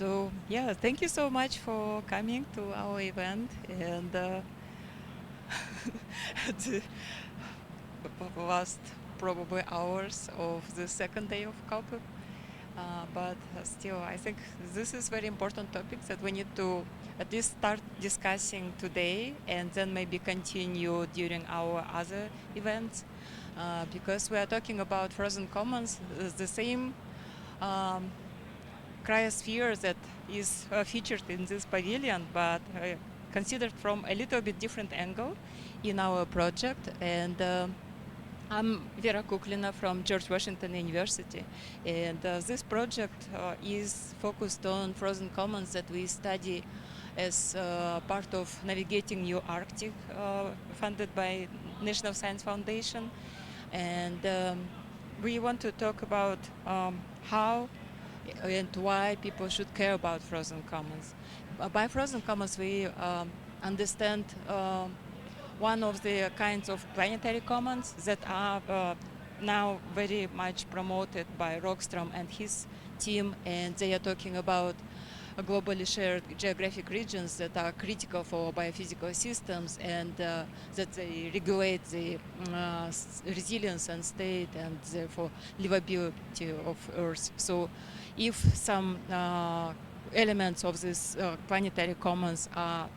So yeah, thank you so much for coming to our event and the last probably hours of the second day of COP. But still, I think this is very important topic that we need to at least start discussing today and then maybe continue during our other events because we are talking about frozen commons, the same um, cryosphere that is featured in this pavilion, but considered from a little bit different angle in our project. And I'm Vera Kuklina from George Washington University, and this project is focused on frozen commons that we study as part of Navigating New Arctic, funded by National Science Foundation. And we want to talk about how and why people should care about frozen commons. By frozen commons, we understand one of the kinds of planetary commons that are now very much promoted by Rockstrom and his team, and they are talking about globally shared geographic regions that are critical for biophysical systems and that they regulate the resilience and state and therefore livability of Earth. So if some elements of this planetary commons are,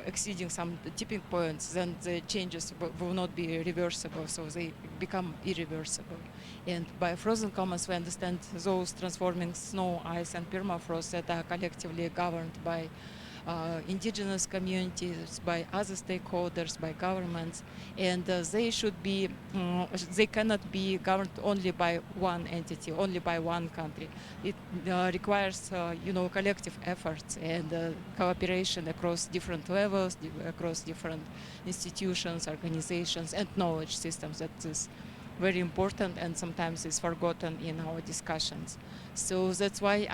exceeding some tipping points, then the changes will not be reversible, so they become irreversible. And by frozen commons, we understand those transforming snow, ice, and permafrost that are collectively governed by indigenous communities, by other stakeholders, by governments, and they cannot be governed only by one entity, only by one country. It requires, collective efforts and cooperation across different levels, across different institutions, organizations, and knowledge systems. That is very important and sometimes is forgotten in our discussions. So that's why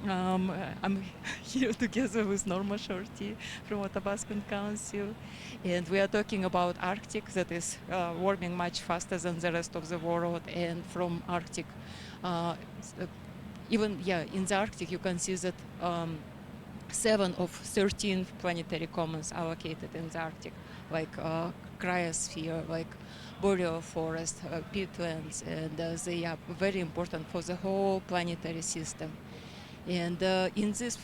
I'm here together with Norma Shorty from Athabascan Council, and we are talking about Arctic that is warming much faster than the rest of the world. And from Arctic, in the Arctic you can see that 7 of 13 planetary commons are located in the Arctic, like cryosphere, like boreal forest, peatlands, and they are very important for the whole planetary system. And in this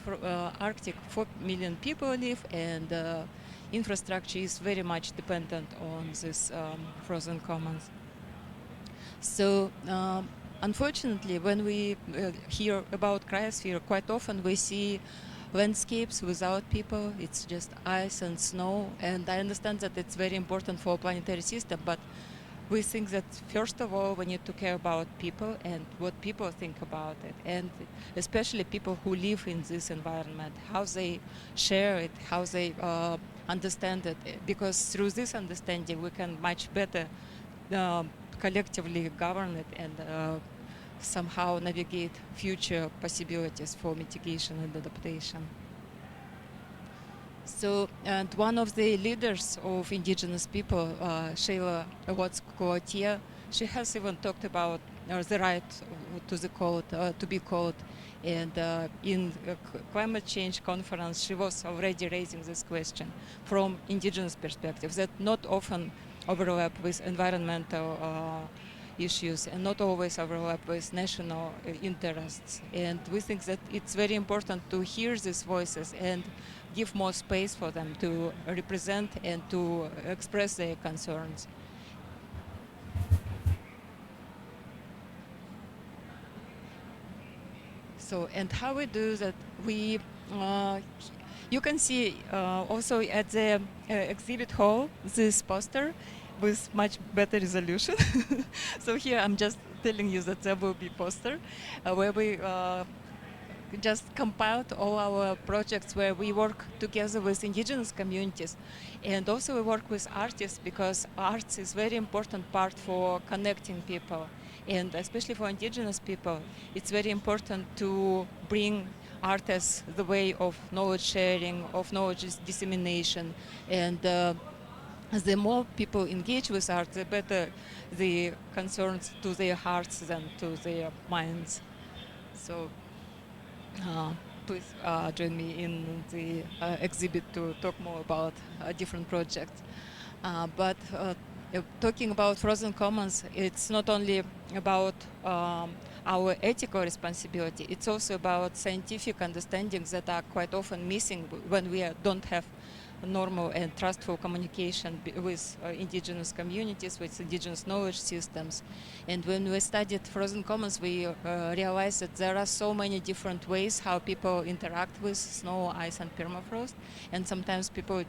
Arctic, 4 million people live, and infrastructure is very much dependent on these frozen commons. So unfortunately, when we hear about cryosphere, quite often we see landscapes without people. It's just ice and snow, and I understand that it's very important for a planetary system, but we think that first of all we need to care about people and what people think about it, and especially people who live in this environment, how they share it, how they understand it, because through this understanding we can much better collectively govern it and somehow navigate future possibilities for mitigation and adaptation. So, and one of the leaders of indigenous people, Sheila Watts-Cloutier, she has even talked about the right to the code, to be called. And in a climate change conference, she was already raising this question from indigenous perspective that not often overlap with environmental issues and not always overlap with national interests. And we think that it's very important to hear these voices and give more space for them to represent and to express their concerns. So, and how we do that, you can see also at the exhibit hall this poster with much better resolution. So here I'm just telling you that there will be poster where we just compiled all our projects where we work together with indigenous communities, and also we work with artists, because arts is very important part for connecting people, and especially for indigenous people it's very important to bring art as the way of knowledge sharing, of knowledge dissemination, and the more people engage with art, the better the concerns to their hearts than to their minds. So please join me in the exhibit to talk more about different projects. But talking about frozen commons, it's not only about our ethical responsibility, it's also about scientific understandings that are quite often missing when we don't have normal and trustful communication with indigenous communities, with indigenous knowledge systems. And when we studied frozen commons, we realized that there are so many different ways how people interact with snow, ice, and permafrost. And sometimes people,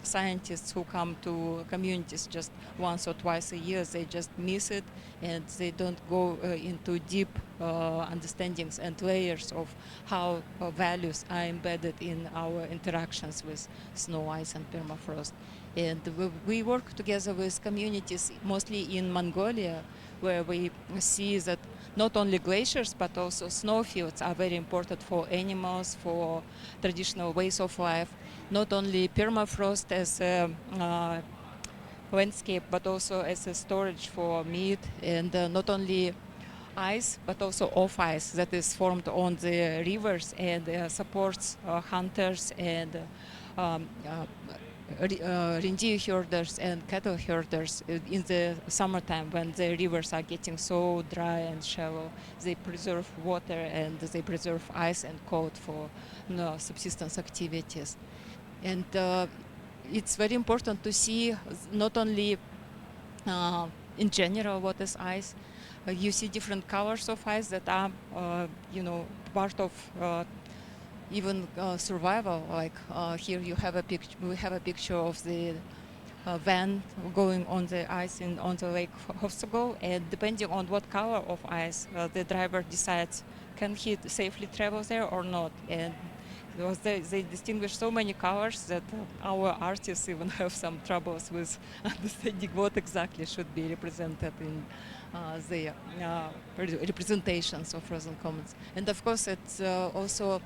scientists who come to communities just once or twice a year, they just miss it, and they don't go into deep understandings and layers of how values are embedded in our interactions with snow, ice, and permafrost. And we work together with communities, mostly in Mongolia, where we see that not only glaciers but also snowfields are very important for animals, for traditional ways of life. Not only permafrost as a landscape, but also as a storage for meat, and not only ice, but also off ice that is formed on the rivers and supports hunters and reindeer herders and cattle herders in the summertime when the rivers are getting so dry and shallow. They preserve water and they preserve ice and cold for subsistence activities. And it's very important to see not only in general what is ice. You see different colors of ice that are, part of even survival. Like here, you have a picture. We have a picture of the van going on the ice on the Lake Hofsogol, and depending on what color of ice the driver decides, can he safely travel there or not. And they distinguish so many colors that our artists even have some troubles with understanding what exactly should be represented in the representations of frozen commons. And of course, it's also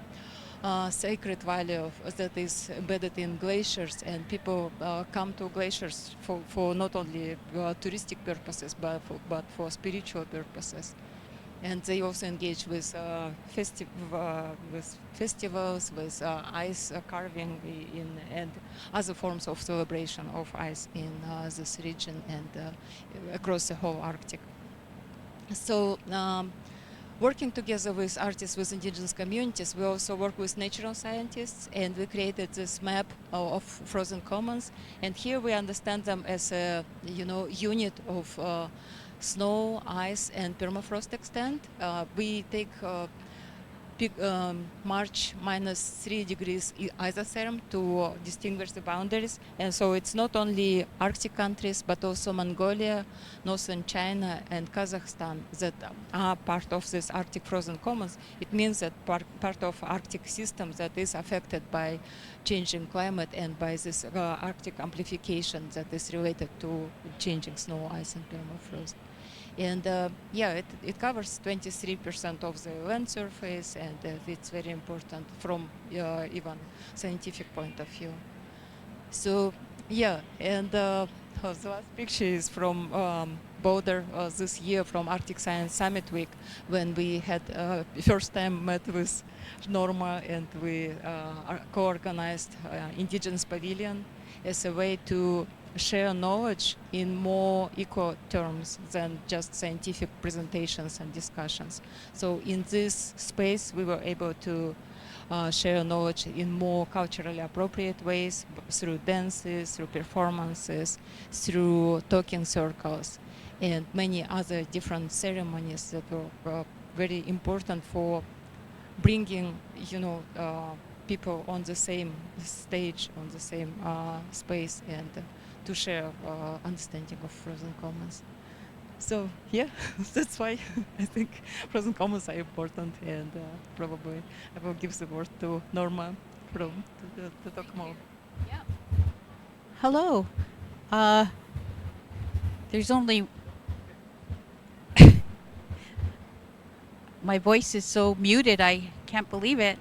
sacred value that is embedded in glaciers, and people come to glaciers for not only touristic purposes but for spiritual purposes. And they also engage with festivals, with ice carving and other forms of celebration of ice in this region and across the whole Arctic. So working together with artists with indigenous communities, we also work with natural scientists, and we created this map of frozen commons. And here we understand them as a unit of snow, ice, and permafrost extent. We take March -3 degrees isotherm to distinguish the boundaries. And so it's not only Arctic countries, but also Mongolia, northern China, and Kazakhstan that are part of this Arctic frozen commons. It means that part of Arctic system that is affected by changing climate and by this Arctic amplification that is related to changing snow, ice, and permafrost. And it covers 23% of the land surface, and it's very important from even scientific point of view. So and the last picture is from Boulder this year, from Arctic Science Summit Week, when we had first time met with Norma, and we co-organized Indigenous Pavilion as a way to share knowledge in more equal terms than just scientific presentations and discussions. So in this space, we were able to share knowledge in more culturally appropriate ways, through dances, through performances, through talking circles, and many other different ceremonies that were very important for bringing, people on the same stage, on the same space, and to share understanding of frozen commons. So that's why I think frozen commons are important, and probably I will give the word to Norma to talk more. Yeah. Hello. There's only my voice is so muted, I can't believe it.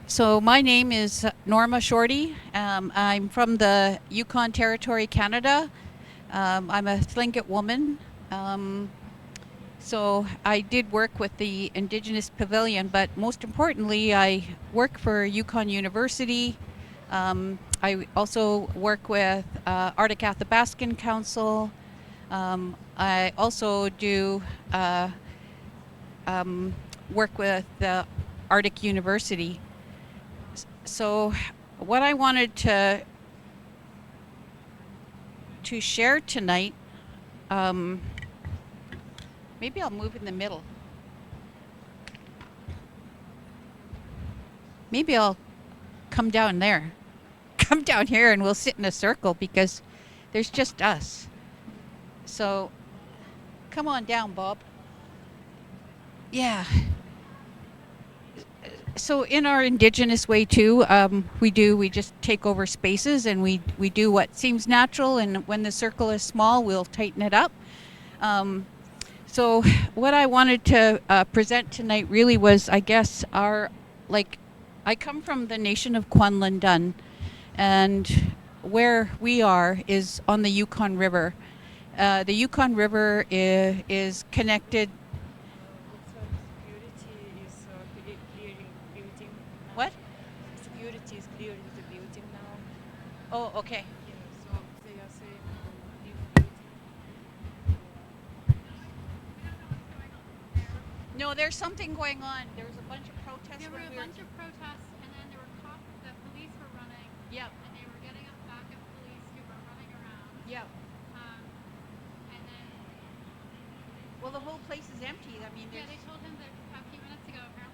So my name is Norma Shorty. I'm from the Yukon Territory, Canada. I'm a Tlingit woman. So I did work with the Indigenous Pavilion, but most importantly, I work for Yukon University. I also work with Arctic Athabascan Council. I also do um, work with the Arctic University. So what I wanted to share tonight, um, maybe I'll move in the middle. Maybe I'll come down there. Come down here and we'll sit in a circle because there's just us. So come on down, Bob. Yeah. So in our Indigenous way too, we just take over spaces and we do what seems natural. And when the circle is small, we'll tighten it up. So what I wanted to present tonight really was, I guess, I come from the nation of Kwanlundun, and where we are is on the Yukon River. The Yukon River is connected. Looks like security is clearing building now. What? Security is clearing the building now. Oh, okay. Yeah, so they are saying leave building. No, there's something going on. There was a bunch of protests. There were when a we bunch of protests, and then there were the police were running, Yep. and they were getting up back of police who were running around. Yep. And then, Well, the whole place is empty. I mean, yeah, they told him that a few minutes ago, apparently